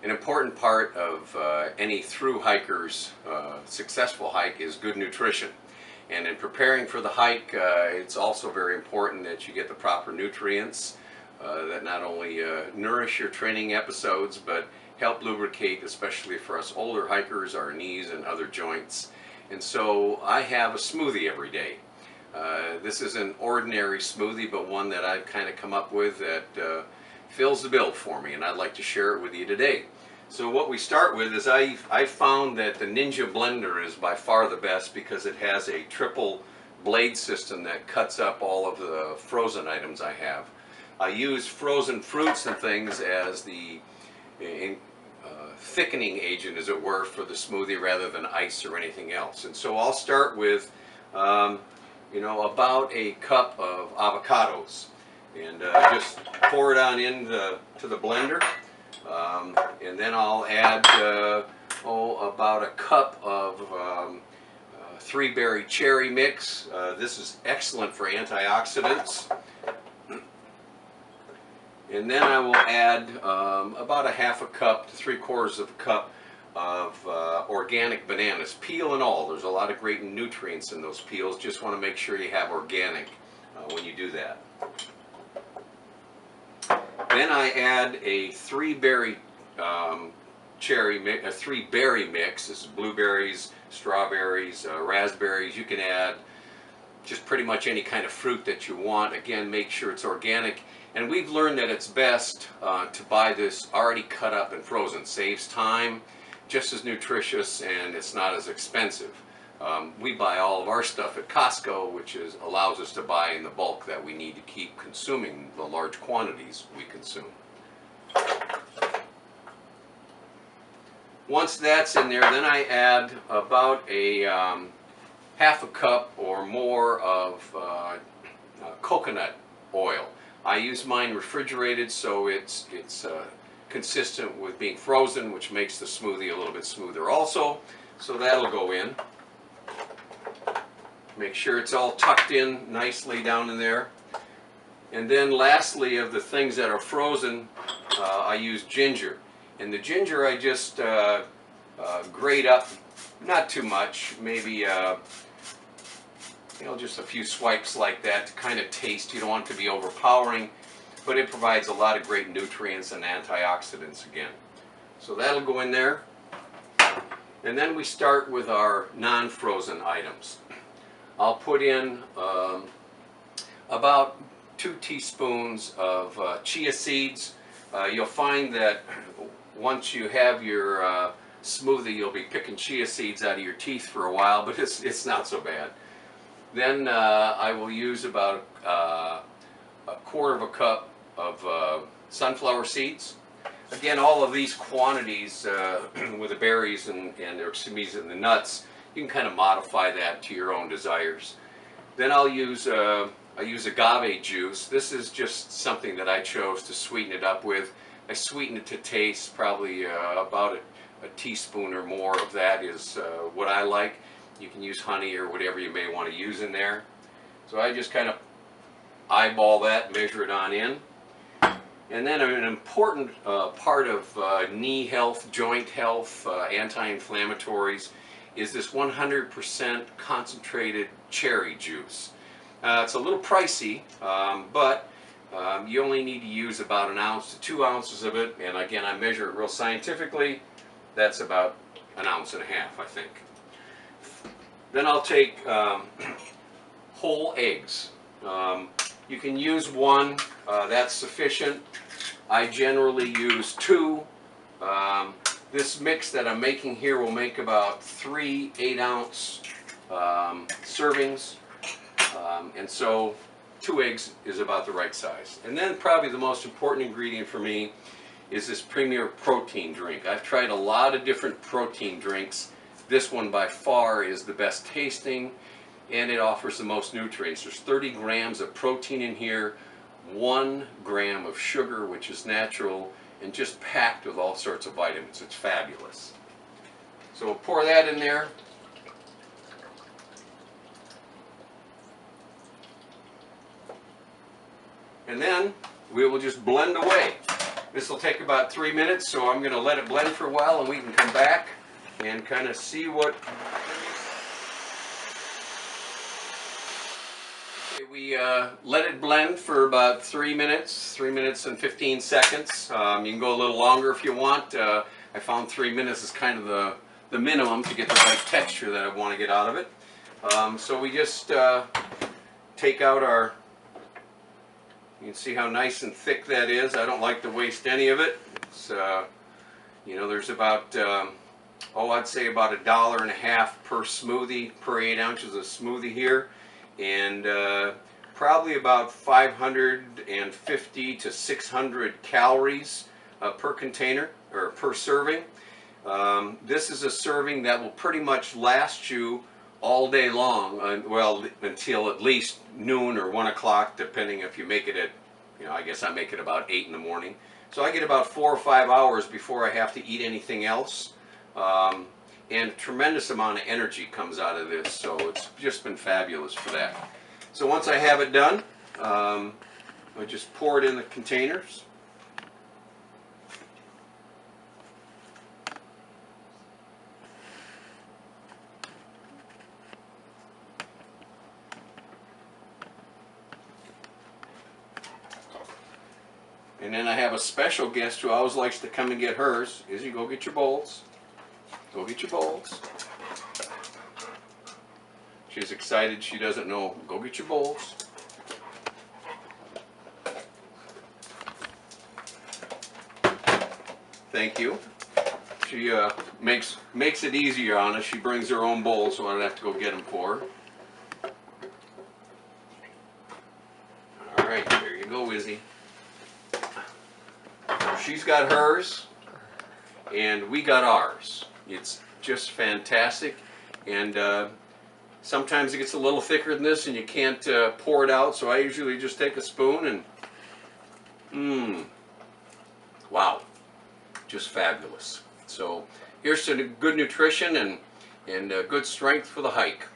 An important part of any through hiker's successful hike is good nutrition. And in preparing for the hike, it's also very important that you get the proper nutrients that not only nourish your training episodes, but help lubricate, especially for us older hikers, our knees and other joints. And so I have a smoothie every day. This is an ordinary smoothie, but one that I've kind of come up with that fills the bill for me, and I'd like to share it with you today. So what we start with is I found that the Ninja blender is by far the best because it has a triple blade system that cuts up all of the frozen items I have. I use frozen fruits and things as the thickening agent, as it were, for the smoothie rather than ice or anything else. And so I'll start with about a cup of avocados, and just pour it on into the blender, and then I'll add about a cup of 3-berry cherry mix. This is excellent for antioxidants. And then I will add about a half a cup to 3/4 of a cup of organic bananas, peel and all. There's a lot of great nutrients in those peels. Just want to make sure you have organic when you do that. Then I add a 3-berry cherry mix, a 3-berry mix. This is blueberries, strawberries, raspberries. You can add just pretty much any kind of fruit that you want. Again, make sure it's organic. And we've learned that it's best to buy this already cut up and frozen. Saves time, just as nutritious, and it's not as expensive. We buy all of our stuff at Costco, which allows us to buy in the bulk that we need to keep consuming the large quantities we consume. Once that's in there, then I add about a half a cup or more of coconut oil. I use mine refrigerated, so it's consistent with being frozen, which makes the smoothie a little bit smoother also. So that'll go in. Make sure it's all tucked in nicely down in there. And then lastly, of the things that are frozen, I use ginger. And the ginger I just grate up, not too much, maybe just a few swipes like that to kind of taste. You don't want it to be overpowering, but it provides a lot of great nutrients and antioxidants again. So that'll go in there. And then we start with our non-frozen items. I'll put in about 2 teaspoons of chia seeds. You'll find that once you have your smoothie, you'll be picking chia seeds out of your teeth for a while, but it's not so bad. Then I will use about a 1/4 of a cup of sunflower seeds. Again, all of these quantities with the berries and the nuts, you can kind of modify that to your own desires. Then I use agave juice. This is just something that I chose to sweeten it up with. I sweeten it to taste. Probably about a teaspoon or more of that is what I like. You can use honey or whatever you may want to use in there. So I just kind of eyeball that, measure it on in. And then an important part of knee health, joint health, anti-inflammatories is this 100% concentrated cherry juice. It's a little pricey, but you only need to use about 1 ounce to 2 ounces of it. And again, I measure it real scientifically. That's about 1.5 ounces, I think. Then I'll take whole eggs. You can use 1, that's sufficient. I generally use 2. This mix that I'm making here will make about 3 8-ounce servings, and so 2 eggs is about the right size. And then probably the most important ingredient for me is this Premier protein drink. I've tried a lot of different protein drinks. This one by far is the best tasting, and it offers the most nutrients. There's 30 grams of protein in here, 1 gram of sugar, which is natural, and just packed with all sorts of vitamins. It's fabulous. So we'll pour that in there. And then we will just blend away. This will take about 3 minutes, so I'm going to let it blend for a while and we can come back and kind of see what... Okay, we let it blend for about 3 minutes and 15 seconds. You can go a little longer if you want. I found 3 minutes is kind of the minimum to get the right texture that I want to get out of it. So we just take out our... You can see how nice and thick that is. I don't like to waste any of it. It's, you know, there's about, I'd say about $1.50 per smoothie, per 8 ounces of smoothie here. And probably about 550 to 600 calories per container, or per serving. This is a serving that will pretty much last you all day long, well, until at least noon or 1 o'clock, depending if you make it at, you know, I guess I make it about 8 in the morning. So I get about 4 or 5 hours before I have to eat anything else. And a tremendous amount of energy comes out of this, so it's just been fabulous for that. So once I have it done, I just pour it in the containers. And then I have a special guest who always likes to come and get hers. Izzy, go get your bowls. Go get your bowls. She's excited. She doesn't know. Go get your bowls. Thank you. She makes it easier on us. She brings her own bowls, so I don't have to go get them for her. All right, there you go, Izzy. She's got hers, and we got ours. It's just fantastic, and sometimes it gets a little thicker than this, and you can't pour it out. So I usually just take a spoon and, wow, just fabulous. So here's some good nutrition and good strength for the hike.